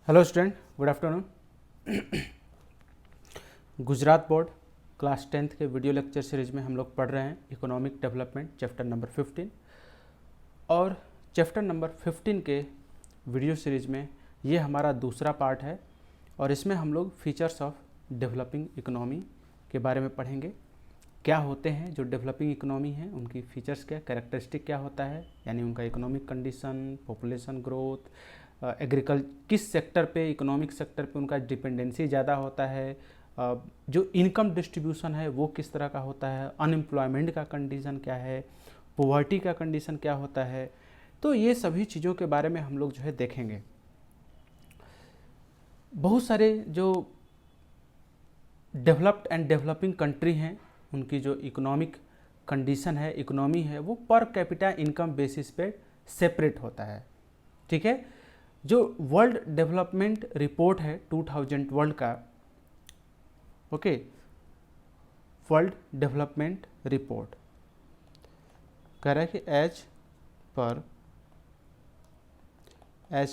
Hello student, good afternoon. Gujarat board class 10th के video lecture series में हम लोग पढ़ रहे हैं इकोनॉमिक डेवलपमेंट चैप्टर नंबर 15 और चैप्टर नंबर 15 के वीडियो सीरीज में ये हमारा दूसरा पार्ट है और इसमें हम लोग फीचर्स ऑफ डेवलपिंग इकोनॉमी के बारे में पढ़ेंगे। क्या होते हैं जो डेवलपिंग इकोनॉमी हैं, उनकी फीचर्स क्या, कैरेक्टरिस्टिक क्या होता है, यानी उनका इकोनॉमिक कंडीशन, पॉपुलेशन ग्रोथ, किस सेक्टर पे, इकोनॉमिक सेक्टर पे उनका डिपेंडेंसी ज़्यादा होता है, जो इनकम डिस्ट्रीब्यूशन है वो किस तरह का होता है, अनएम्प्लॉयमेंट का कंडीशन क्या है, पॉवर्टी का कंडीशन क्या होता है। तो ये सभी चीज़ों के बारे में हम लोग जो है देखेंगे। बहुत सारे जो डेवलप्ड एंड डेवलपिंग कंट्री हैं, उनकी जो इकोनॉमिक कंडीशन है, इकोनॉमी है, वो पर कैपिटा इनकम बेसिस पे सेपरेट होता है। ठीक है, जो वर्ल्ड डेवलपमेंट रिपोर्ट है 2012 का, ओके, वर्ल्ड डेवलपमेंट रिपोर्ट कह रहा है कि as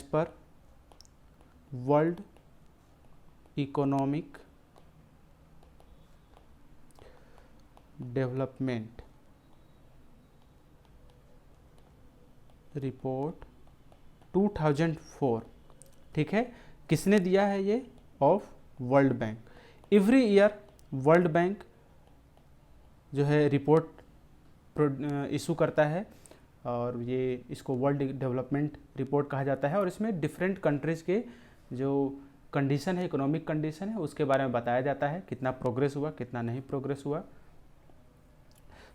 per world economic development report 2004, ठीक है, किसने दिया है ये? Of world bank. Every year world bank जो है रिपोर्ट इशू करता है और ये इसको वर्ल्ड डेवलपमेंट रिपोर्ट कहा जाता है और इसमें डिफरेंट कंट्रीज़ के जो कंडीशन है, इकोनॉमिक कंडीशन है, उसके बारे में बताया जाता है, कितना प्रोग्रेस हुआ, कितना नहीं प्रोग्रेस हुआ।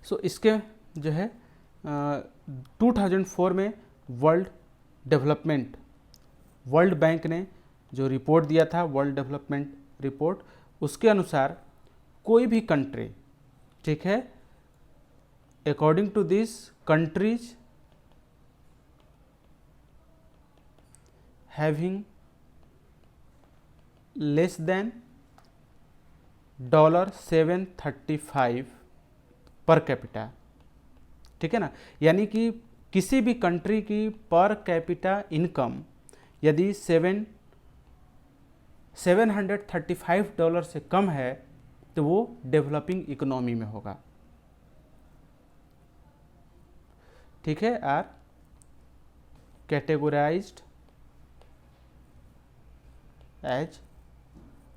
सो इसके जो है 2004 में वर्ल्ड बैंक ने जो रिपोर्ट दिया था, वर्ल्ड डेवलपमेंट रिपोर्ट, उसके अनुसार कोई भी कंट्री, ठीक है, according to this countries having less than $735 per capita, ठीक है ना, यानी कि किसी भी कंट्री की पर कैपिटा इनकम यदि $735 से कम है तो वो डेवलपिंग इकोनॉमी में होगा। ठीक है, are categorized as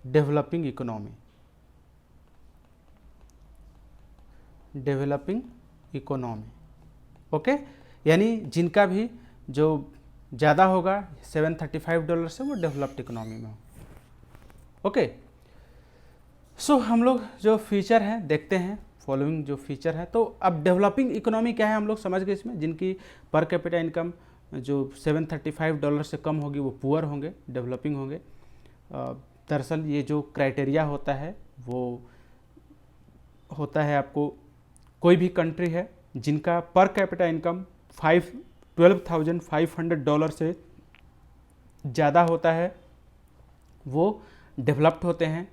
developing economy, okay, यानी जिनका भी जो ज़्यादा होगा $735 से, वो डेवलप्ड इकोनॉमी में हो। ओके, सो हम लोग जो फीचर हैं देखते हैं, फॉलोइंग जो फीचर है। तो अब डेवलपिंग इकोनॉमी क्या है हम लोग समझ गए इसमें, जिनकी पर कैपिटा इनकम जो $735 से कम होगी वो पुअर होंगे, डेवलपिंग होंगे। दरअसल ये जो क्राइटेरिया होता है वो होता है, आपको कोई भी कंट्री है जिनका पर कैपिटा इनकम $12,500 से ज़्यादा होता है वो डेवलप्ड होते हैं।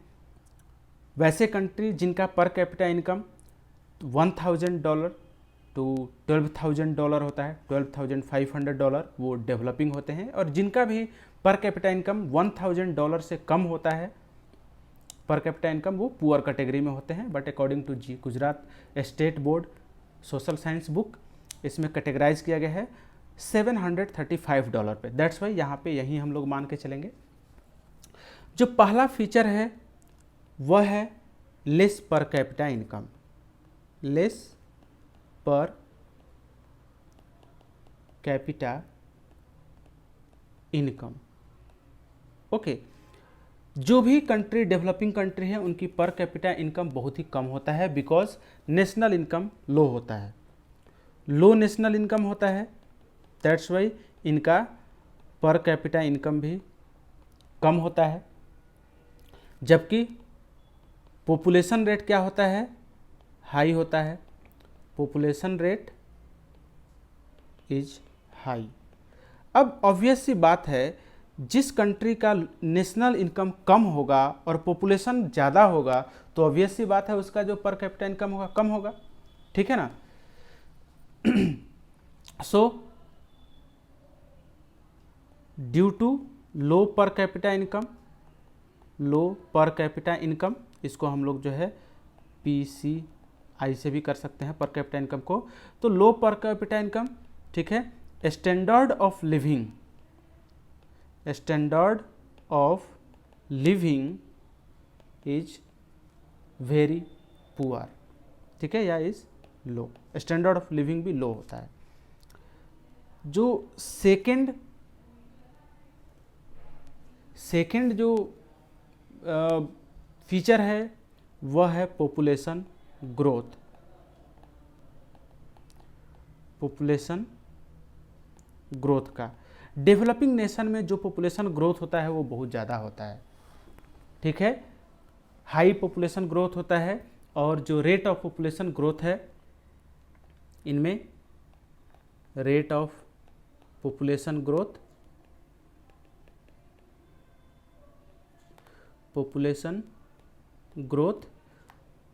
वैसे कंट्री जिनका पर कैपिटा इनकम $1,000 टू $12,000 होता है, $12,500, वो डेवलपिंग होते हैं। और जिनका भी पर कैपिटा इनकम $1,000 से कम होता है, पर कैपिटा इनकम, वो पुअर कैटेगरी में होते हैं। But according to Gujarat state board social science book, इसमें कैटेगराइज किया गया है $735 पे। दैट्स वाई यहाँ पे यही हम लोग मान के चलेंगे। जो पहला फीचर है वह है लेस पर कैपिटा इनकम, लेस पर कैपिटा इनकम। ओके, जो भी कंट्री डेवलपिंग कंट्री है उनकी पर कैपिटा इनकम बहुत ही कम होता है, बिकॉज नेशनल इनकम लो होता है, लो नेशनल इनकम होता है। दैट्स वाई इनका पर कैपिटा इनकम भी कम होता है। जबकि पॉपुलेशन रेट क्या होता है? हाई होता है, पॉपुलेशन रेट इज हाई। अब ऑब्वियस सी बात है, जिस कंट्री का नेशनल इनकम कम होगा और पॉपुलेशन ज़्यादा होगा तो ऑब्वियस सी बात है उसका जो पर कैपिटा इनकम होगा कम होगा, ठीक है ना। सो ड्यू टू लो पर कैपिटा इनकम, लो पर कैपिटा इनकम, इसको हम लोग जो है PCI से भी कर सकते हैं पर कैपिटा इनकम को। तो लो पर कैपिटा इनकम, ठीक है। Standard of living, standard of living is very poor, ठीक है, या is low. Standard of living भी लो होता है। जो सेकेंड जो फीचर है वह है पॉपुलेशन ग्रोथ। पॉपुलेशन ग्रोथ का डेवलपिंग नेशन में जो पॉपुलेशन ग्रोथ होता है वो बहुत ज़्यादा होता है, ठीक है, हाई पॉपुलेशन ग्रोथ होता है। और जो रेट ऑफ पॉपुलेशन ग्रोथ है इनमें, rate of population growth, population growth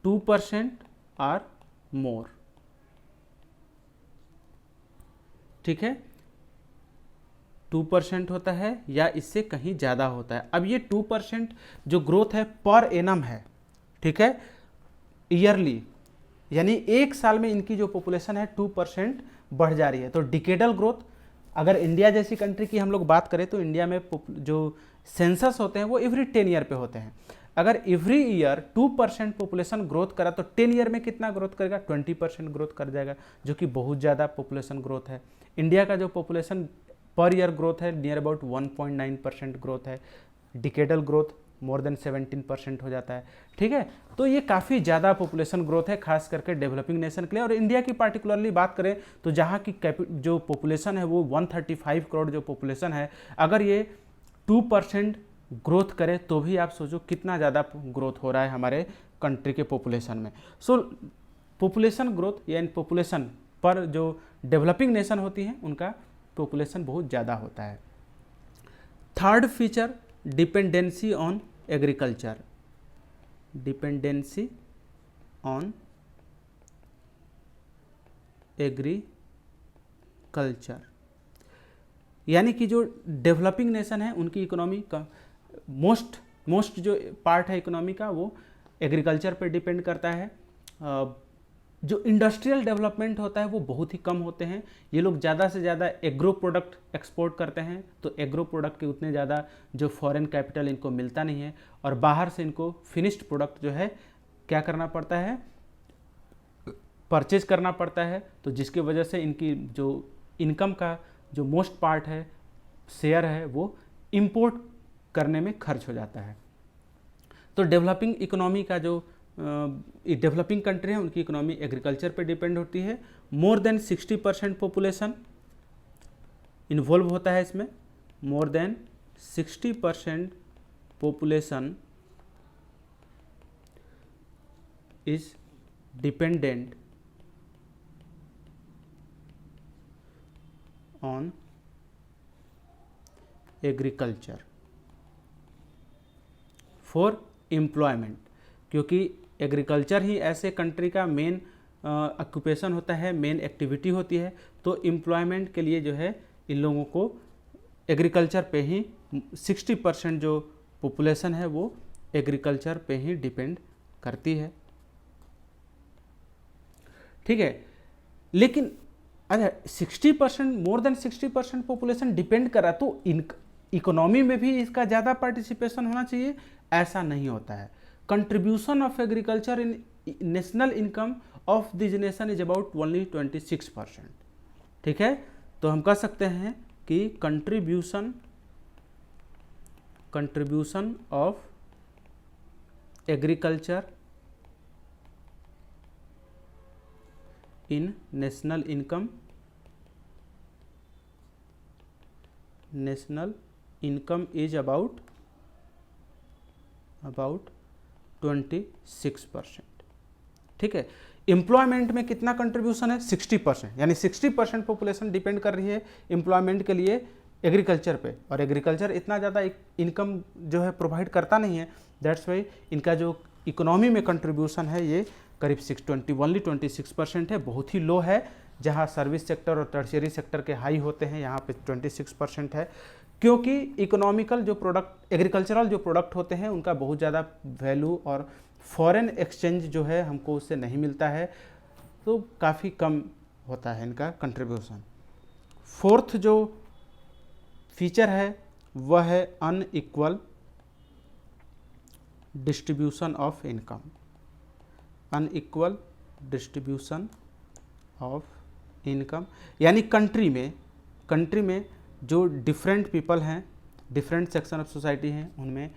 2% are more, ठीक है, 2% होता है या इससे कहीं ज़्यादा होता है। अब ये 2% जो ग्रोथ है पर एनम है, ठीक है, ईयरली, यानी एक साल में इनकी जो पॉपुलेशन है 2% बढ़ जा रही है। तो डिकेडल ग्रोथ, अगर इंडिया जैसी कंट्री की हम लोग बात करें तो इंडिया में जो सेंसस होते हैं वो एवरी 10 ईयर पे होते हैं। अगर एवरी ईयर 2% पॉपुलेशन ग्रोथ करा तो 10 ईयर में कितना ग्रोथ करेगा, 20% ग्रोथ कर जाएगा, जो कि बहुत ज़्यादा पॉपुलेशन ग्रोथ है। इंडिया का जो पॉपुलेशन पर ईयर ग्रोथ है नियर अबाउट 1.9% ग्रोथ है, डिकेडल ग्रोथ मोर देन 17% हो जाता है, ठीक है। तो ये काफ़ी ज़्यादा पॉपुलेशन ग्रोथ है खास करके डेवलपिंग नेशन के लिए। और इंडिया की पार्टिकुलरली बात करें तो जहाँ की जो पॉपुलेशन है वो 135 करोड़ जो पॉपुलेशन है, अगर ये 2% ग्रोथ करे तो भी आप सोचो कितना ज़्यादा ग्रोथ हो रहा है हमारे कंट्री के पॉपुलेशन में। सो पॉपुलेशन ग्रोथ यानी पॉपुलेशन पर जो डेवलपिंग नेशन होती हैं उनका पॉपुलेशन बहुत ज़्यादा होता है। Third feature, dependency on agriculture, dependency on agriculture, यानी कि जो डेवलपिंग नेशन है उनकी इकोनॉमी का मोस्ट जो पार्ट है इकोनॉमी का वो एग्रीकल्चर पर डिपेंड करता है। जो इंडस्ट्रियल डेवलपमेंट होता है वो बहुत ही कम होते हैं। ये लोग ज़्यादा से ज़्यादा एग्रो प्रोडक्ट एक्सपोर्ट करते हैं, तो एग्रो प्रोडक्ट के उतने ज़्यादा जो फॉरेन कैपिटल इनको मिलता नहीं है, और बाहर से इनको फिनिश्ड प्रोडक्ट जो है क्या करना पड़ता है, परचेज करना पड़ता है। तो जिसकी वजह से इनकी जो इनकम का जो मोस्ट पार्ट है, शेयर है, वो इम्पोर्ट करने में खर्च हो जाता है। तो डेवलपिंग इकोनॉमी का जो डेवलपिंग कंट्री है उनकी इकोनॉमी एग्रीकल्चर पे डिपेंड होती है। मोर देन 60% पॉपुलेशन इन्वॉल्व होता है इसमें। More than 60% population is dependent on agriculture for employment, क्योंकि एग्रीकल्चर ही ऐसे कंट्री का मेन ऑक्यूपेशन होता है, मेन एक्टिविटी होती है। तो एम्प्लॉयमेंट के लिए जो है इन लोगों को एग्रीकल्चर पे ही 60% जो पॉपुलेशन है वो एग्रीकल्चर पे ही डिपेंड करती है, ठीक है। लेकिन अगर 60% मोर देन 60% पॉपुलेशन डिपेंड कर रहा है तो इकोनॉमी में भी इसका ज़्यादा पार्टिसिपेशन होना चाहिए, ऐसा नहीं होता है। Contribution of agriculture in national income of this nation is about only 26%, ठीक है। तो हम कह सकते हैं कि contribution of agriculture in national income is about 26%, ठीक है। एम्प्लॉयमेंट में कितना कंट्रीब्यूशन है, 60%, यानी 60% पॉपुलेशन डिपेंड कर रही है एम्प्लॉयमेंट के लिए एग्रीकल्चर पे, और एग्रीकल्चर इतना ज़्यादा इनकम जो है प्रोवाइड करता नहीं है। दैट्स वाई इनका जो इकोनॉमी में कंट्रीब्यूशन है ये करीब 26% है, बहुत ही लो है। जहाँ सर्विस सेक्टर और टर्शियरी सेक्टर के हाई होते हैं यहाँ पे 26% है। क्योंकि इकोनॉमिकल जो प्रोडक्ट, एग्रीकल्चरल जो प्रोडक्ट होते हैं उनका बहुत ज़्यादा वैल्यू और फॉरेन एक्सचेंज जो है हमको उससे नहीं मिलता है, तो काफ़ी कम होता है इनका कंट्रीब्यूशन। फोर्थ जो फीचर है वह है unequal distribution of income. Unequal distribution of income यानी कंट्री में जो डिफरेंट पीपल हैं, डिफरेंट सेक्शन ऑफ सोसाइटी हैं, उनमें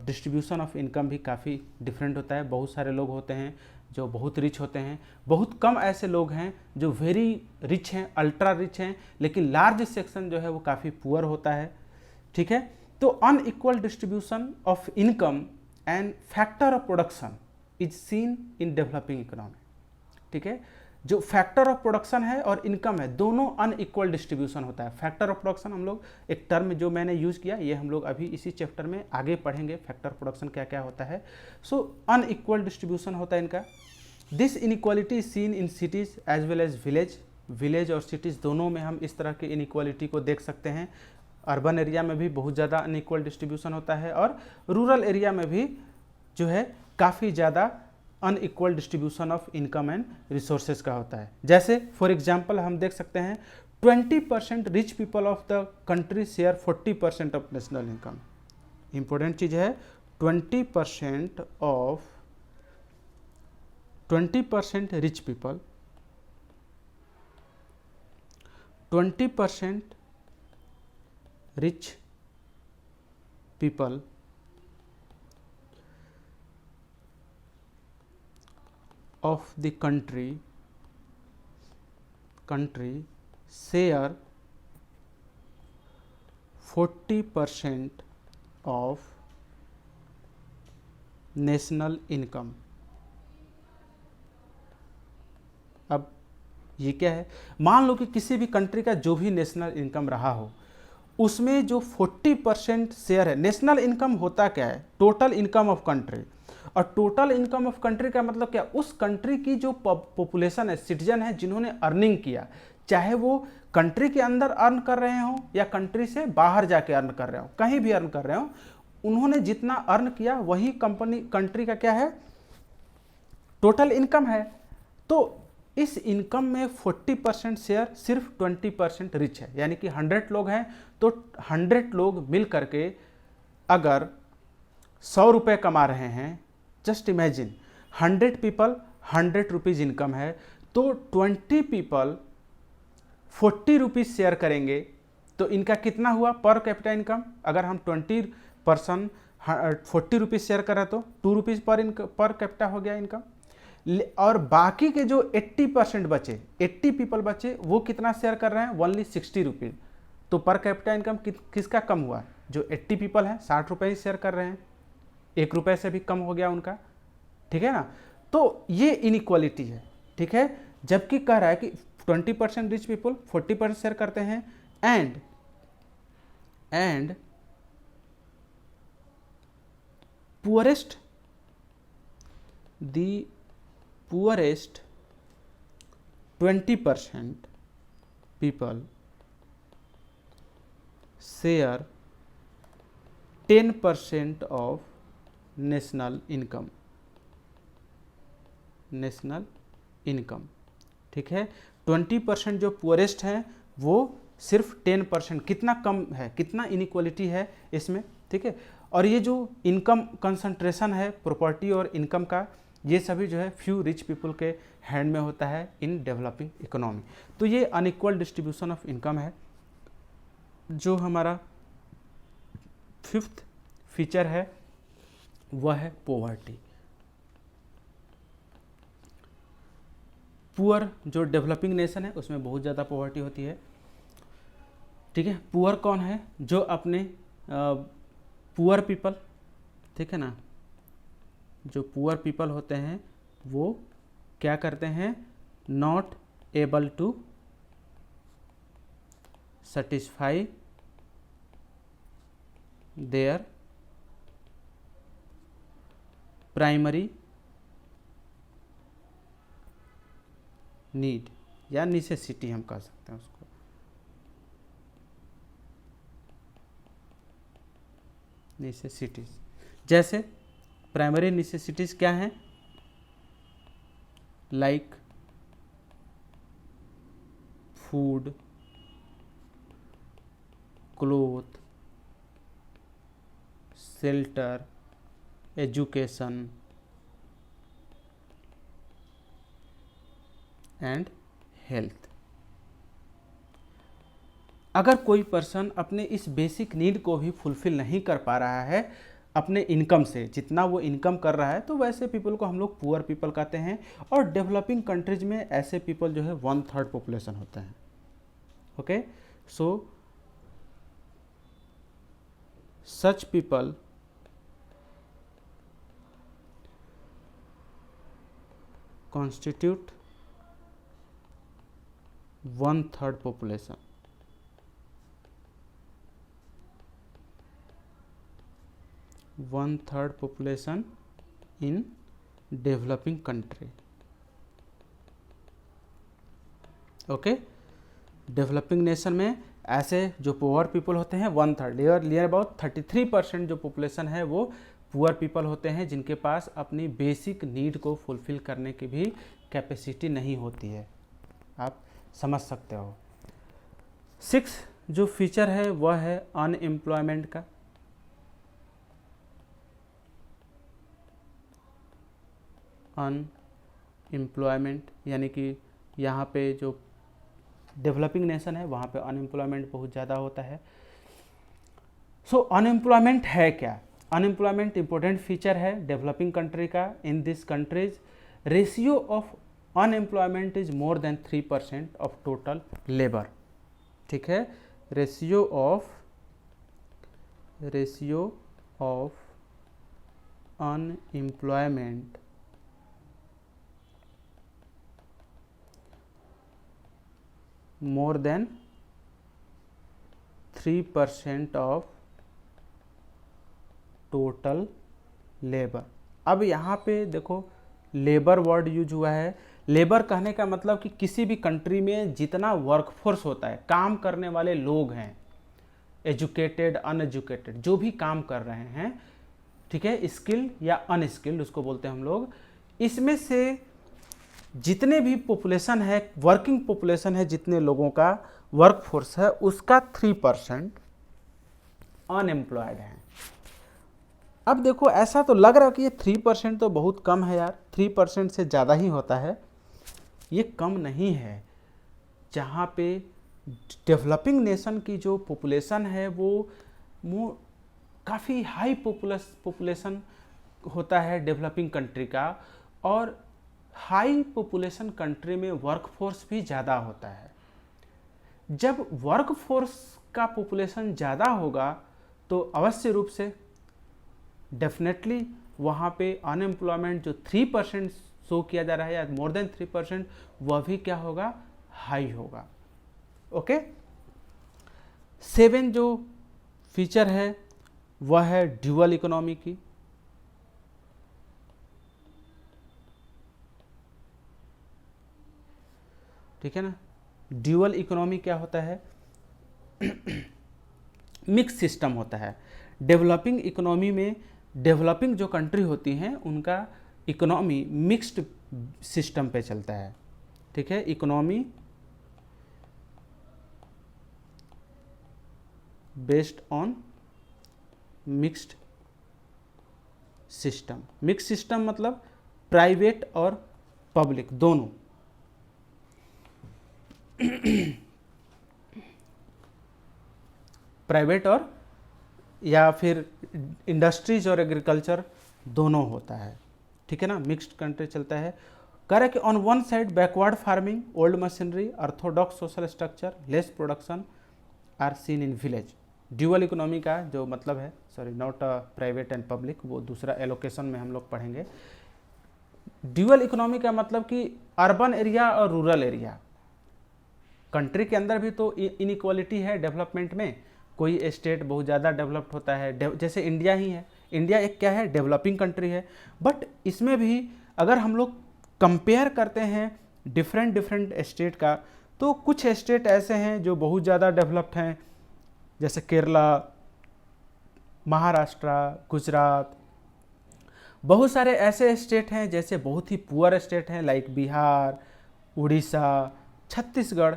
डिस्ट्रीब्यूशन ऑफ इनकम भी काफ़ी डिफरेंट होता है। बहुत सारे लोग होते हैं जो बहुत रिच होते हैं, बहुत कम ऐसे लोग हैं जो वेरी रिच हैं, अल्ट्रा रिच हैं, लेकिन लार्ज सेक्शन जो है वो काफ़ी पुअर होता है। ठीक है, तो unequal distribution of income and factor of production is seen in developing economy. ठीक है, जो फैक्टर ऑफ प्रोडक्शन है और इनकम है, दोनों अनइक्वल डिस्ट्रीब्यूशन होता है। फैक्टर ऑफ प्रोडक्शन हम लोग एक टर्म जो मैंने यूज़ किया, ये हम लोग अभी इसी चैप्टर में आगे पढ़ेंगे, फैक्टर प्रोडक्शन क्या क्या होता है। सो अनइक्वल डिस्ट्रीब्यूशन होता है इनका। This inequality is seen in cities as well as village और सिटीज़ दोनों में हम इस तरह की इनइक्वालिटी को देख सकते हैं। अर्बन एरिया में भी बहुत ज़्यादा अनइक्वल डिस्ट्रीब्यूशन होता है और रूरल एरिया में भी जो है काफ़ी ज़्यादा unequal distribution of income and resources का होता है। जैसे फॉर एग्जांपल हम देख सकते हैं 20% rich people of the country share 40% of national income. Important चीज़ है 20% rich people, 20% rich people of the country share 40% of national income। अब ये क्या है, मान लो कि किसी भी कंट्री का जो भी नेशनल इनकम रहा हो उसमें जो 40% शेयर है। नेशनल इनकम होता क्या है, टोटल इनकम ऑफ कंट्री, और टोटल इनकम ऑफ कंट्री का मतलब क्या, उस कंट्री की जो पॉपुलेशन है, सिटीजन है, जिन्होंने अर्निंग किया, चाहे वो कंट्री के अंदर अर्न कर रहे हो या कंट्री से बाहर जाके अर्न कर रहे हो, कहीं भी अर्न कर रहे हो, उन्होंने जितना अर्न किया वही कंट्री का क्या है, टोटल इनकम है। तो इस इनकम में 40% शेयर सिर्फ 20% रिच है, यानी कि 100 लोग हैं तो 100 लोग मिल करके अगर 100 रुपये कमा रहे हैं, just imagine 100 people 100 rupees income है, तो 20 पीपल 40 रुपीज़ शेयर करेंगे तो इनका कितना हुआ पर कैपिटा इनकम। अगर हम 20% 40 रुपीज़ शेयर कर रहे तो 2 रुपीज़ पर कैपिटा हो गया इनकम। और बाकी के जो 80% बचे, 80 पीपल बचे, वो कितना शेयर कर रहे हैं, ओनली 60 रुपीज़। तो पर कैपिटा इनकम किसका कम हुआ, जो 80 पीपल हैं 60 रुपये ही शेयर कर रहे हैं, 1 रुपये से भी कम हो गया उनका। ठीक है ना, तो ये इनइक्वालिटी है। ठीक है, जबकि कह रहा है कि 20% रिच पीपल 40% शेयर करते हैं and poorest 20% people share 10% of national income। ठीक है, 20% जो पुअरेस्ट हैं वो सिर्फ 10%, कितना कम है, कितना इनइक्वालिटी है इसमें। ठीक है, और ये जो इनकम कंसंट्रेशन है प्रॉपर्टी और इनकम का, ये सभी जो है फ्यू रिच पीपल के हैंड में होता है इन डेवलपिंग इकोनॉमी। तो ये अनइक्वल डिस्ट्रीब्यूशन ऑफ इनकम है। जो हमारा 5th फीचर है वह है पॉवर्टी। पुअर जो डेवलपिंग नेशन है उसमें बहुत ज़्यादा पॉवर्टी होती है। ठीक है, पुअर कौन है, जो अपने पुअर पीपल, ठीक है ना, जो पुअर पीपल होते हैं वो क्या करते हैं, not able to satisfy their primary need या नेसेसिटी हम कह सकते हैं उसको। नेसेसिटीज, जैसे प्राइमरी नेसेसिटीज क्या हैं, like food, cloth, shelter, education and health. अगर कोई पर्सन अपने इस बेसिक नीड को भी फुलफिल नहीं कर पा रहा है अपने इनकम से, जितना वो इनकम कर रहा है, तो वैसे पीपल को हम लोग पुअर पीपल कहते हैं। और डेवलपिंग कंट्रीज में ऐसे पीपल जो है 1/3 पॉपुलेशन होते हैं। Okay, so such people constitute 1/3 population. One-third population in developing country. Okay, developing nation में ऐसे जो पुअर पीपल होते हैं 1/3, नियर अबाउट 33% जो पॉपुलेशन है वो पुअर पीपल होते हैं, जिनके पास अपनी बेसिक नीड को फुलफिल करने की भी कैपेसिटी नहीं होती है। आप समझ सकते हो। 6 जो फीचर है वह है अनएम्प्लॉयमेंट का। अनएम्प्लॉयमेंट यानी कि यहाँ पे जो डेवलपिंग नेशन है वहाँ पे अनएम्प्लॉयमेंट बहुत ज़्यादा होता है। सो अनएम्प्लॉयमेंट है क्या? अनएम्प्लॉयमेंट इंपॉर्टेंट फीचर है डेवलपिंग कंट्री का। In this countries ratio of unemployment is more than 3% of total labour. ठीक है, ratio of unemployment more than 3% of total labour. अब यहाँ पे देखो लेबर वर्ड यूज हुआ है। लेबर कहने का मतलब कि किसी भी कंट्री में जितना वर्कफोर्स होता है, काम करने वाले लोग हैं, एजुकेटेड अनएजुकेटेड जो भी काम कर रहे हैं, ठीक है, स्किल्ड या अनस्किल्ड उसको बोलते हैं हम लोग, इसमें से जितने भी पॉपुलेशन है, वर्किंग पॉपुलेशन है, जितने लोगों का वर्कफोर्स है, उसका 3% अनएम्प्लॉयड है। अब देखो ऐसा तो लग रहा है कि ये 3% तो बहुत कम है यार, 3% से ज़्यादा ही होता है। ये कम नहीं है। जहाँ पे डेवलपिंग नेशन की जो पॉपुलेशन है वो काफ़ी हाई पॉपुलेशन होता है डेवलपिंग कंट्री का, और हाई पॉपुलेशन कंट्री में वर्कफोर्स भी ज़्यादा होता है। जब वर्कफोर्स का पॉपुलेशन ज़्यादा होगा तो अवश्य रूप से डेफिनेटली वहाँ पे अनएम्प्लॉयमेंट जो 3% शो किया जा रहा है या मोर देन 3%, वह भी क्या होगा, हाई होगा। ओके, 7 जो फीचर है वह है ड्यूअल इकोनॉमी की। ठीक है ना, ड्यूअल इकोनॉमी क्या होता है? मिक्स सिस्टम होता है। डेवलपिंग इकोनॉमी में डेवलपिंग जो कंट्री होती हैं उनका इकोनॉमी मिक्स्ड सिस्टम पे चलता है। ठीक है, economy based on mixed system. Mix system मतलब प्राइवेट और पब्लिक दोनों। प्राइवेट और या फिर इंडस्ट्रीज और एग्रीकल्चर दोनों होता है। ठीक है ना, मिक्स्ड कंट्री चलता है। कह रहा है कि on one side backward farming, old machinery, orthodox social structure, less production are seen in village. Dual economy का जो मतलब है, sorry not private and public, वो दूसरा एलोकेशन में हम लोग पढ़ेंगे। ड्यूअल इकोनॉमी का मतलब कि अर्बन एरिया और रूरल एरिया। कंट्री के अंदर भी तो इनइक्वालिटी है डेवलपमेंट में। कोई स्टेट बहुत ज़्यादा डेवलप्ड होता है, जैसे इंडिया ही है। इंडिया एक क्या है, डेवलपिंग कंट्री है, बट इसमें भी अगर हम लोग कंपेयर करते हैं डिफरेंट स्टेट का, तो कुछ स्टेट ऐसे हैं जो बहुत ज़्यादा डेवलप्ड हैं, जैसे केरला, महाराष्ट्र, गुजरात, बहुत सारे ऐसे स्टेट हैं जैसे बहुत ही पुअर स्टेट हैं लाइक बिहार, उड़ीसा, छत्तीसगढ़।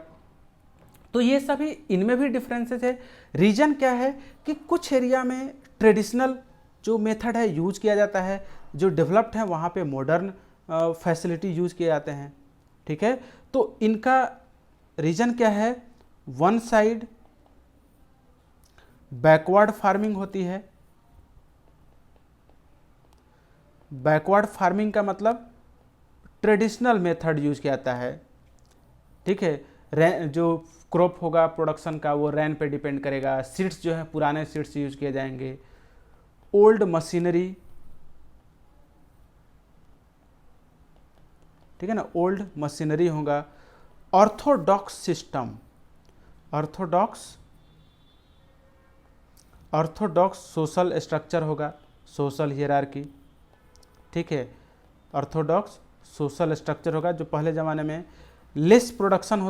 तो ये सभी इनमें भी डिफरेंसेस है। रीजन क्या है कि कुछ एरिया में ट्रेडिशनल जो मेथड है यूज किया जाता है, जो डेवलप्ड है वहाँ पे मॉडर्न फैसिलिटी यूज किए जाते हैं, ठीक है। तो इनका रीजन क्या है, वन साइड बैकवर्ड फार्मिंग होती है। बैकवर्ड फार्मिंग का मतलब ट्रेडिशनल मेथड यूज किया जाता है, ठीक है। जो क्रॉप होगा प्रोडक्शन का वो रेन पे डिपेंड करेगा। सीड्स जो है पुराने सीड्स यूज किए जाएंगे। ओल्ड मशीनरी, ठीक है ना, ओल्ड मशीनरी होगा। Orthodox system, Orthodox social structure होगा, सोशल हियरार्की, ठीक है। ऑर्थोडॉक्स सोशल स्ट्रक्चर होगा जो पहले ज़माने में लेस प्रोडक्शन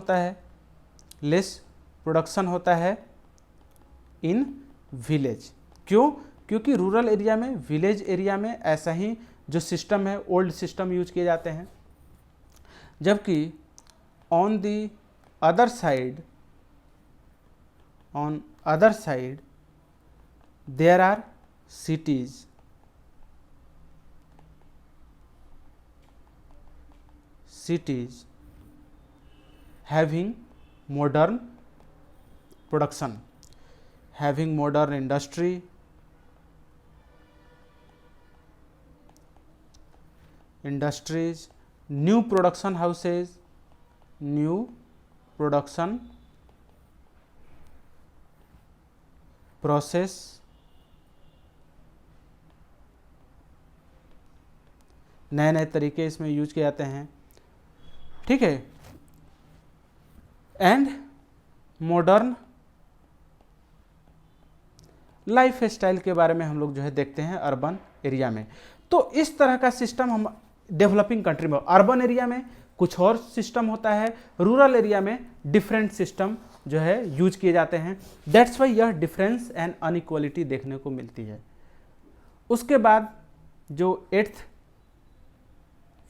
होता है इन विलेज। क्यों? क्योंकि रूरल एरिया में, विलेज एरिया में ऐसा ही जो सिस्टम है ओल्ड सिस्टम यूज किए जाते हैं। जबकि on the other side there are cities having modern production, having modern industries, new production houses, new production process, नए नए तरीके इसमें यूज किए जाते हैं, ठीक है। एंड मॉडर्न लाइफ स्टाइल के बारे में हम लोग जो है देखते हैं अर्बन एरिया में। तो इस तरह का सिस्टम हम डेवलपिंग कंट्री में, अर्बन एरिया में कुछ और सिस्टम होता है, रूरल एरिया में डिफरेंट सिस्टम जो है यूज किए जाते हैं। दैट्स वाई यह डिफरेंस एंड अनइक्वालिटी देखने को मिलती है। उसके बाद जो 8th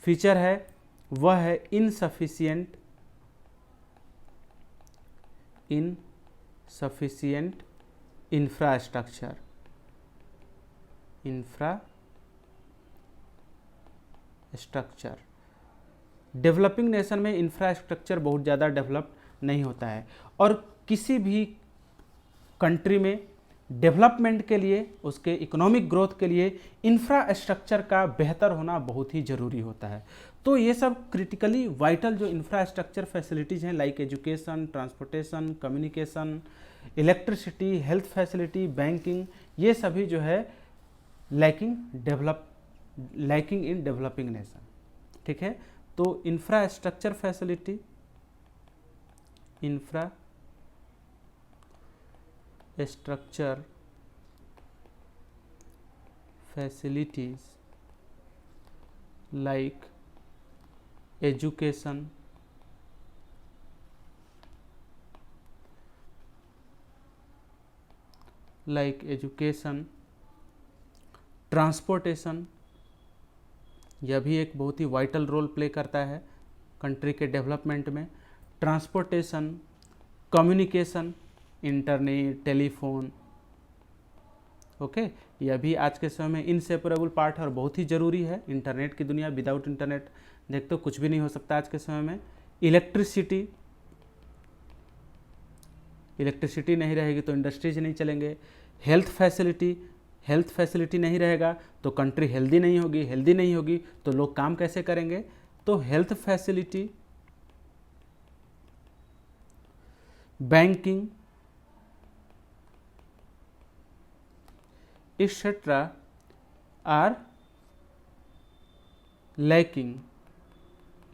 फीचर है वह है इनसफिशिएंट इंफ्रास्ट्रक्चर। डेवलपिंग नेशन में इंफ्रास्ट्रक्चर बहुत ज़्यादा डेवलप नहीं होता है, और किसी भी कंट्री में डेवलपमेंट के लिए, उसके इकोनॉमिक ग्रोथ के लिए इंफ्रास्ट्रक्चर का बेहतर होना बहुत ही ज़रूरी होता है। तो ये सब क्रिटिकली वाइटल जो इंफ्रास्ट्रक्चर फैसिलिटीज़ हैं like education, transportation, communication, electricity, health facility, banking, ये सभी जो है लैकिंग इन डेवलपिंग नेशन, ठीक है। तो infrastructure facilities like education, transportation, यह भी एक बहुत ही वाइटल रोल प्ले करता है कंट्री के डेवलपमेंट में। Transportation, communication, internet, telephone, okay, यह भी आज के समय में इनसेपरेबल पार्ट है और बहुत ही ज़रूरी है। इंटरनेट की दुनिया, विदाउट इंटरनेट देखते हो कुछ भी नहीं हो सकता आज के समय में। इलेक्ट्रिसिटी नहीं रहेगी तो इंडस्ट्रीज नहीं चलेंगे। हेल्थ फैसिलिटी नहीं रहेगा तो कंट्री हेल्दी नहीं होगी तो लोग काम कैसे करेंगे। तो health facility, banking etc. are lacking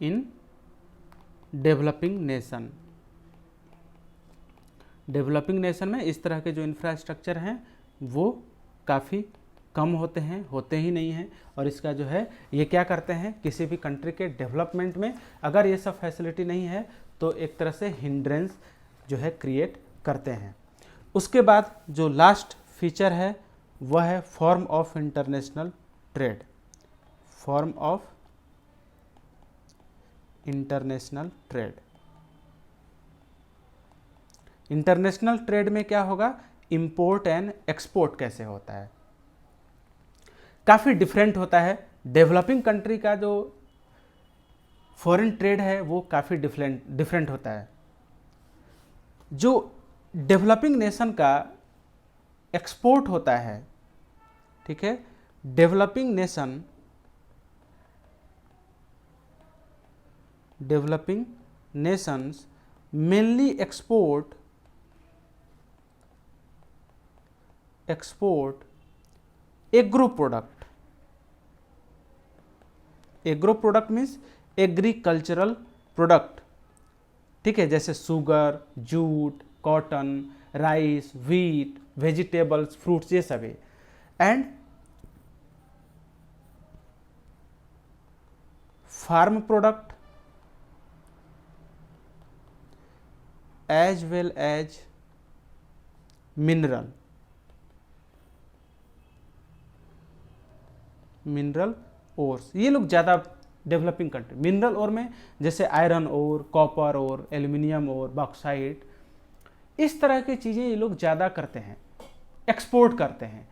in developing nation. Developing nation में इस तरह के जो इंफ्रास्ट्रक्चर हैं वो काफ़ी कम होते ही नहीं हैं, और इसका जो है ये क्या करते हैं, किसी भी कंट्री के डेवलपमेंट में अगर ये सब फैसिलिटी नहीं है तो एक तरह से हिंड्रेंस जो है क्रिएट करते हैं। उसके बाद जो लास्ट फीचर है वह है form of international trade. Form of international trade. International trade में क्या होगा, इंपोर्ट एंड एक्सपोर्ट कैसे होता है, काफ़ी डिफरेंट होता है। डेवलपिंग कंट्री का जो फॉरेन ट्रेड है वो काफ़ी डिफरेंट होता है। जो डेवलपिंग नेशन का एक्सपोर्ट होता है, ठीक है, developing nations mainly export agro product. Agro product means agricultural product, ठीक है, जैसे sugar, jute, cotton, rice, wheat, vegetables, fruits, ये सभी। And farm product as well as mineral ores. ये लोग ज़्यादा डेवलपिंग कंट्री मिनरल ओर में जैसे iron ore, copper ore, aluminium ore, bauxite, इस तरह की चीज़ें ये लोग ज़्यादा करते हैं, एक्सपोर्ट करते हैं।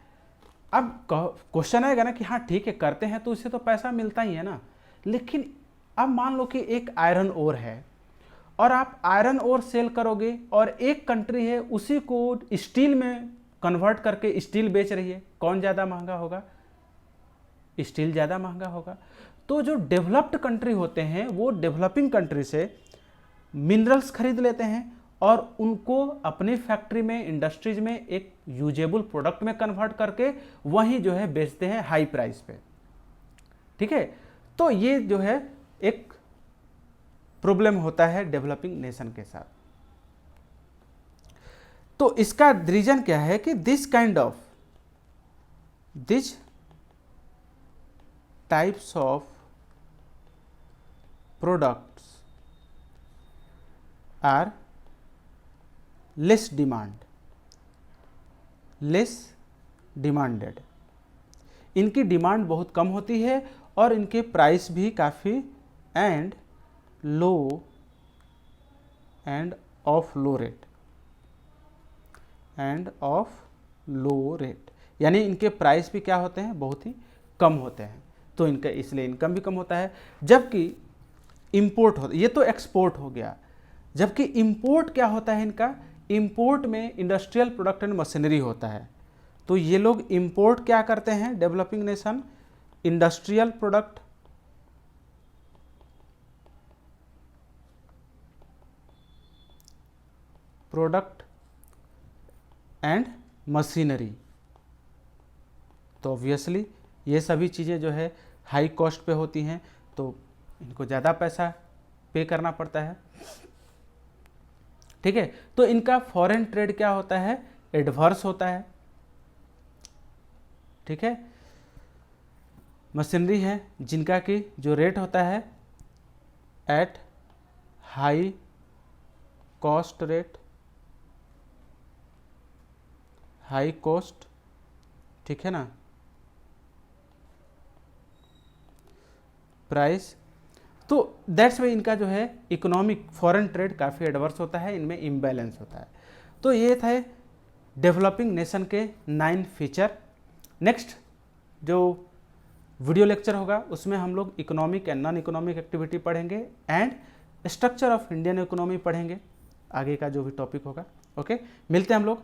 अब क्वेश्चन आएगा ना कि हाँ ठीक है करते हैं तो इससे तो पैसा मिलता ही है ना, लेकिन अब मान लो कि एक आयरन ओर है और आप आयरन ओर सेल करोगे और एक कंट्री है उसी को स्टील में कन्वर्ट करके स्टील बेच रही है, कौन ज़्यादा महंगा होगा? स्टील ज़्यादा महंगा होगा। तो जो डेवलप्ड कंट्री होते हैं वो डेवलपिंग कंट्री से मिनरल्स खरीद लेते हैं और उनको अपनी फैक्ट्री में, इंडस्ट्रीज में एक यूजेबल प्रोडक्ट में कन्वर्ट करके वहीं जो है बेचते हैं हाई प्राइस पे, ठीक है। तो ये जो है एक प्रॉब्लम होता है डेवलपिंग नेशन के साथ। तो इसका रीजन क्या है कि this types of products are less demanded। इनकी डिमांड बहुत कम होती है और इनके प्राइस भी काफ़ी एंड ऑफ लो रेट, यानी इनके प्राइस भी क्या होते हैं, बहुत ही कम होते हैं। तो इनका इसलिए इनकम भी कम होता है। जबकि इंपोर्ट होता, ये तो एक्सपोर्ट हो गया, जबकि इंपोर्ट क्या होता है इनका, इंपोर्ट में इंडस्ट्रियल प्रोडक्ट एंड मशीनरी होता है। तो ये लोग इंपोर्ट क्या करते हैं, developing nation, industrial product and machinery. तो ऑब्वियसली ये सभी चीज़ें जो है हाई कॉस्ट पे होती हैं, तो इनको ज़्यादा पैसा पे करना पड़ता है, ठीक है। तो इनका फॉरेन ट्रेड क्या होता है, एडवर्स होता है, ठीक है। मशीनरी है जिनका कि जो रेट होता है at high cost rate, high cost, ठीक है ना, प्राइस। तो दैट्स वाई इनका जो है इकोनॉमिक फॉरेन ट्रेड काफ़ी एडवर्स होता है, इनमें इम्बैलेंस होता है। तो ये थे डेवलपिंग नेशन के 9 फीचर। नेक्स्ट जो वीडियो लेक्चर होगा उसमें हम लोग economic and non economic activity पढ़ेंगे and structure of Indian economy पढ़ेंगे, आगे का जो भी टॉपिक होगा। ओके, मिलते हैं हम लोग।